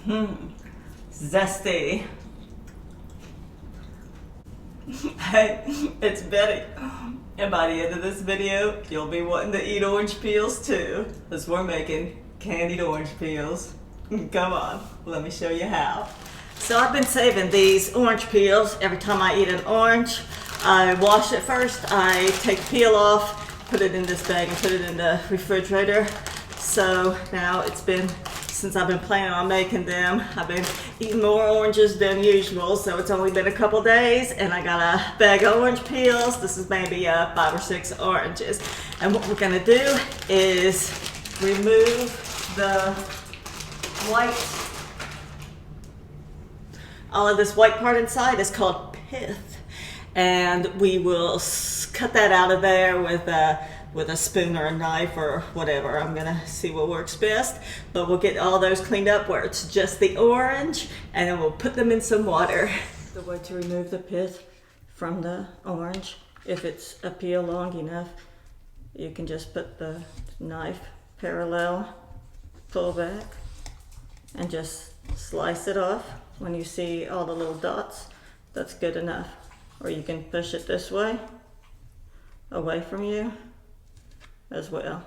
Zesty. Hey, it's Betty. And by the end of this video, you'll be wanting to eat orange peels too, as we're making candied orange peels. Come on, let me show you how. So I've been saving these orange peels. Every time I eat an orange, I wash it first. I take the peel off, put it in this bag and put it in the refrigerator. So now it's been, since I've been planning on making them, I've been eating more oranges than usual. So it's only been a couple days and I got a bag of orange peels. This is maybe 5 or 6 oranges. And what we're gonna do is remove the white. All of this white part inside is called pith. And we will cut that out of there with a spoon or a knife or whatever. I'm gonna see what works best, but we'll get all those cleaned up where it's just the orange, and then we'll put them in some water. The way to remove the pith from the orange, if it's a peel long enough, you can just put the knife parallel, pull back, and just slice it off. When you see all the little dots, that's good enough. Or you can push it this way, away from you as well.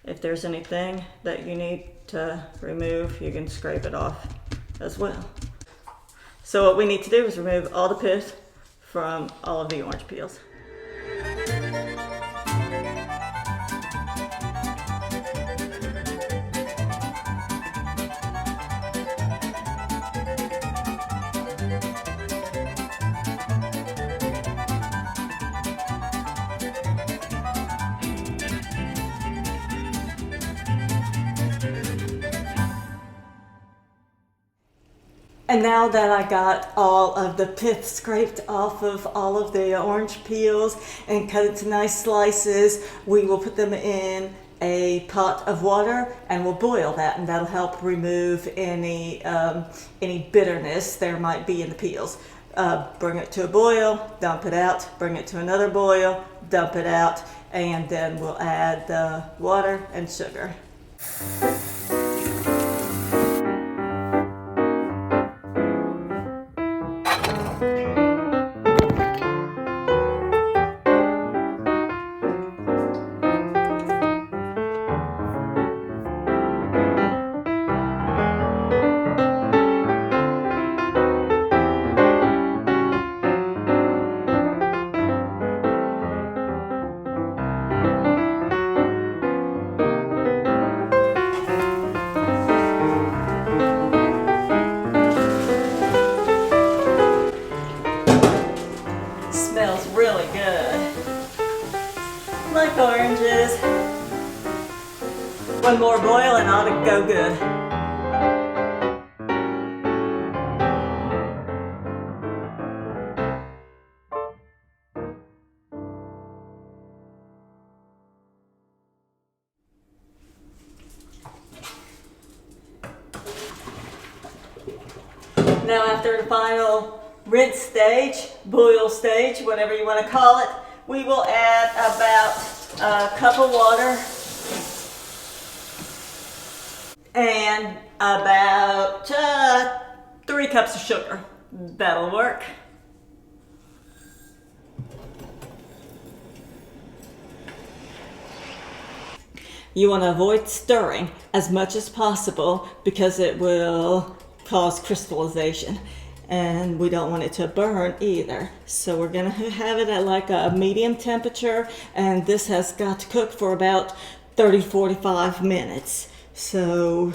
If there's anything that you need to remove, you can scrape it off as well. So what we need to do is remove all the pith from all of the orange peels. And now that I got all of the pith scraped off of all of the orange peels and cut into nice slices, we will put them in a pot of water and we'll boil that, and that'll help remove any bitterness there might be in the peels. Bring it to a boil, dump it out, bring it to another boil, dump it out, and then we'll add the water and sugar. Smells really good. Like oranges. One more boil and ought to go good. Now after the final rinse stage, boil stage, whatever you want to call it, we will add about a cup of water and about 3 cups of sugar. That'll work. You want to avoid stirring as much as possible because it will cause crystallization. And we don't want it to burn either. So we're gonna have it at like a medium temperature, and this has got to cook for about 30-45 minutes. So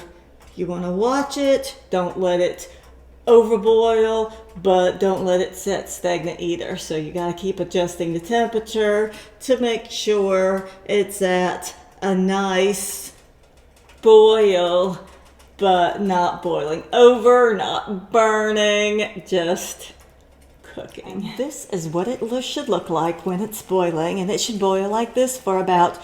you wanna watch it, don't let it overboil, but don't let it set stagnant either. So you gotta keep adjusting the temperature to make sure it's at a nice boil, but not boiling over, not burning, just cooking. And this is what it should look like when it's boiling, and it should boil like this for about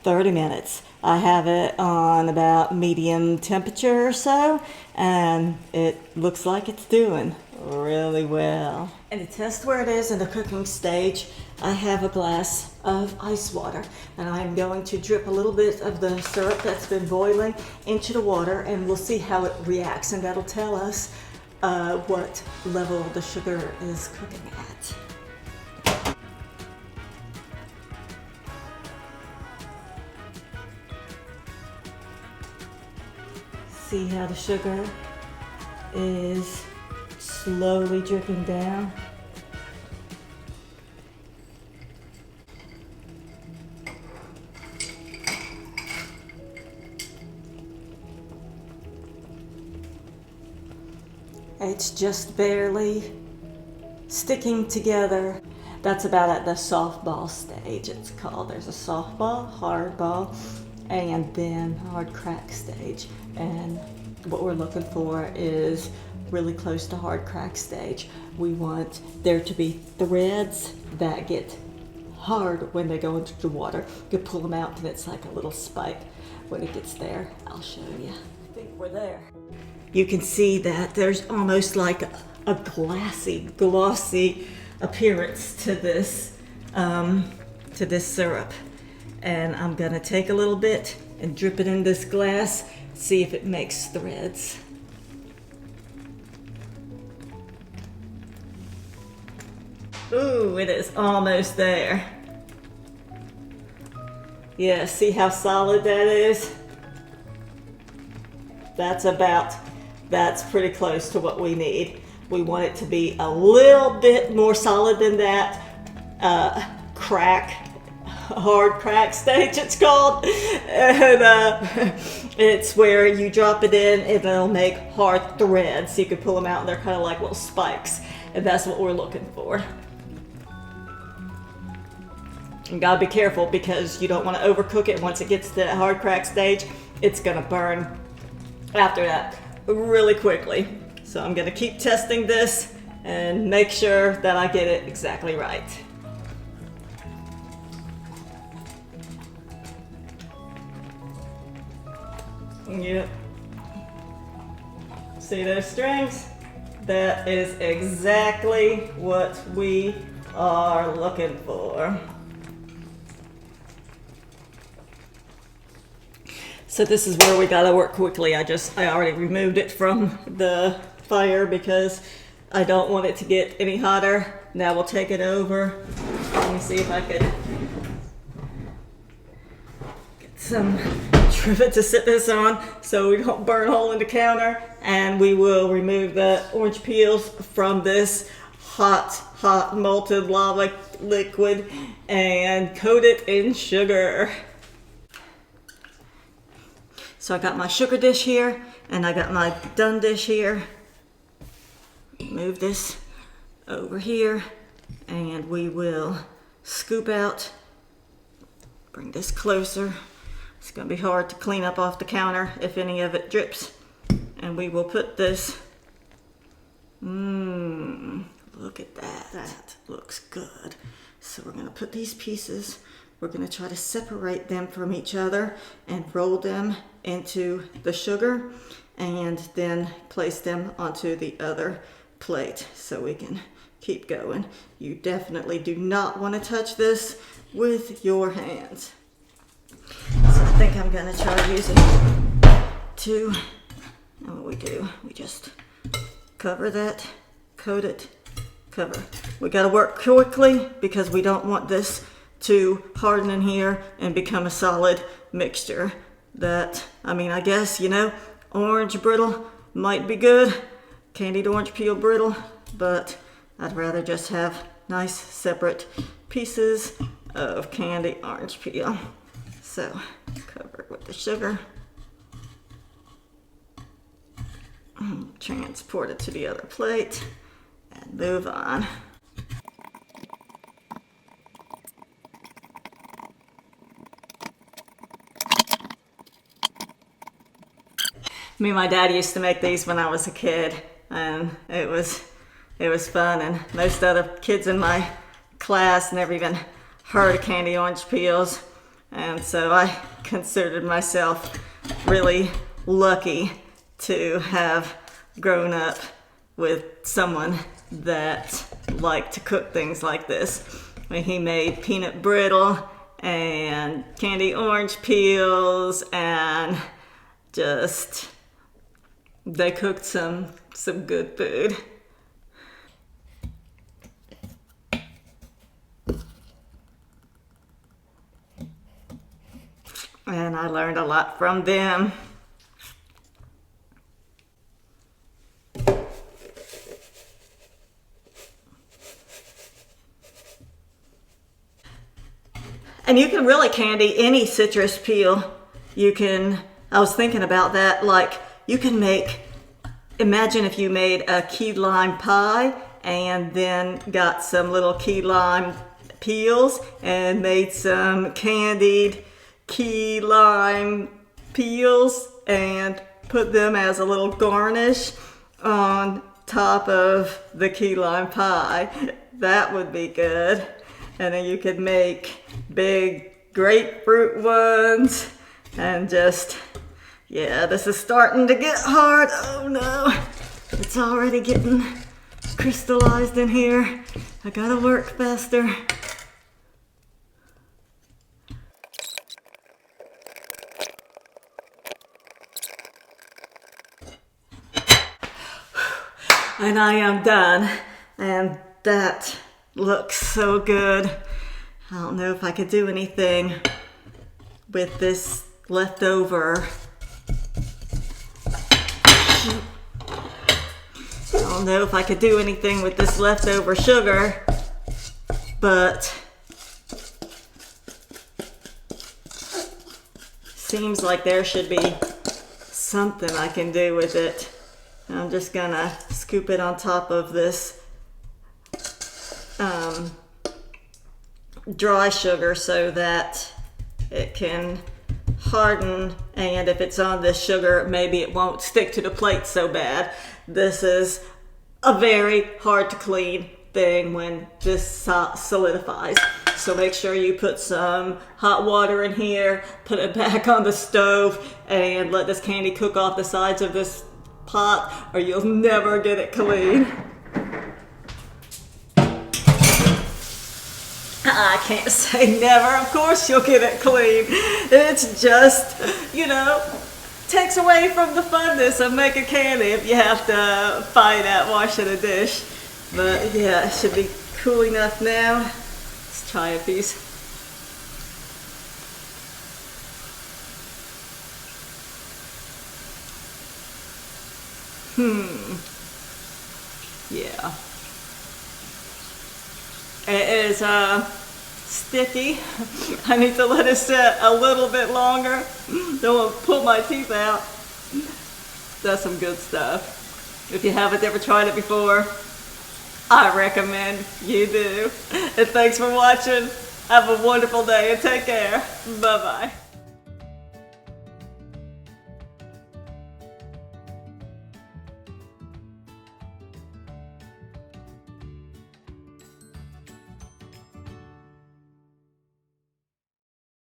30 minutes. I have it on about medium temperature or so, and it looks like it's doing really well. And to test where it is in the cooking stage, I have a glass of ice water, and I'm going to drip a little bit of the syrup that's been boiling into the water, and we'll see how it reacts, and that'll tell us what level the sugar is cooking at. See how the sugar is slowly dripping down. It's just barely sticking together. That's about at the softball stage, it's called. There's a softball, hardball, and then hard crack stage. And what we're looking for is really close to hard crack stage. We want there to be threads that get hard when they go into the water. You can pull them out and it's like a little spike when it gets there. I'll show you. I think we're there. You can see that there's almost like a glossy appearance to this syrup. And I'm gonna take a little bit and drip it in this glass, see if it makes threads. Ooh, it is almost there. Yeah, see how solid that is? That's pretty close to what we need. We want it to be a little bit more solid than that. Hard crack stage it's called. And it's where you drop it in and it'll make hard threads. So you can pull them out and they're kind of like little spikes. And that's what we're looking for. You gotta be careful because you don't want to overcook it. Once it gets to that hard crack stage, it's gonna burn after that really quickly. So I'm gonna keep testing this and make sure that I get it exactly right. Yep. See those strings? That is exactly what we are looking for. So this is where we gotta work quickly. I already removed it from the fire because I don't want it to get any hotter. Now we'll take it over. Let me see if I could get some trivet to sit this on so we don't burn a hole in the counter. And we will remove the orange peels from this hot molten lava liquid and coat it in sugar. So I got my sugar dish here and I got my done dish here. Move this over here and we will scoop out, bring this closer. It's gonna be hard to clean up off the counter if any of it drips. And we will put this, look at that. That looks good. So we're gonna put these pieces, we're gonna try to separate them from each other and roll them into the sugar and then place them onto the other plate so we can keep going. You definitely do not want to touch this with your hands. So I think I'm gonna try using two, and what we do, we just cover that, coat it, cover. We gotta work quickly because we don't want this to harden in here and become a solid mixture. I guess, orange brittle might be good, candied orange peel brittle, but I'd rather just have nice separate pieces of candied orange peel. So cover it with the sugar, transport it to the other plate and move on. Me and my dad used to make these when I was a kid, and it was fun, and most other kids in my class never even heard of candied orange peels, and so I considered myself really lucky to have grown up with someone that liked to cook things like this. When he made peanut brittle and candy orange peels, and just they cooked some good food. And I learned a lot from them. And you can really candy any citrus peel. I was thinking about that, like you can imagine if you made a key lime pie and then got some little key lime peels and made some candied key lime peels and put them as a little garnish on top of the key lime pie. That would be good. And then you could make big grapefruit ones and just, yeah, this is starting to get hard. Oh no, it's already getting crystallized in here. I gotta work faster. And I am done, and that looks so good. I don't know if I could do anything with this leftover. I don't know if I could do anything with this leftover sugar, but seems like there should be something I can do with it. I'm just gonna scoop it on top of this dry sugar so that it can harden, and if it's on this sugar, maybe it won't stick to the plate so bad. This is a very hard to clean thing when this solidifies. So make sure you put some hot water in here, put it back on the stove, and let this candy cook off the sides of this pot, or you'll never get it clean. I can't say never. Of course you'll get it clean. It's just, takes away from the funness of making candy if you have to fight at washing a dish. But yeah, it should be cool enough now. Let's try a piece. Yeah. It is sticky. I need to let it sit a little bit longer. Don't want to pull my teeth out. That's some good stuff. If you haven't ever tried it before, I recommend you do. And thanks for watching. Have a wonderful day and take care. Bye-bye.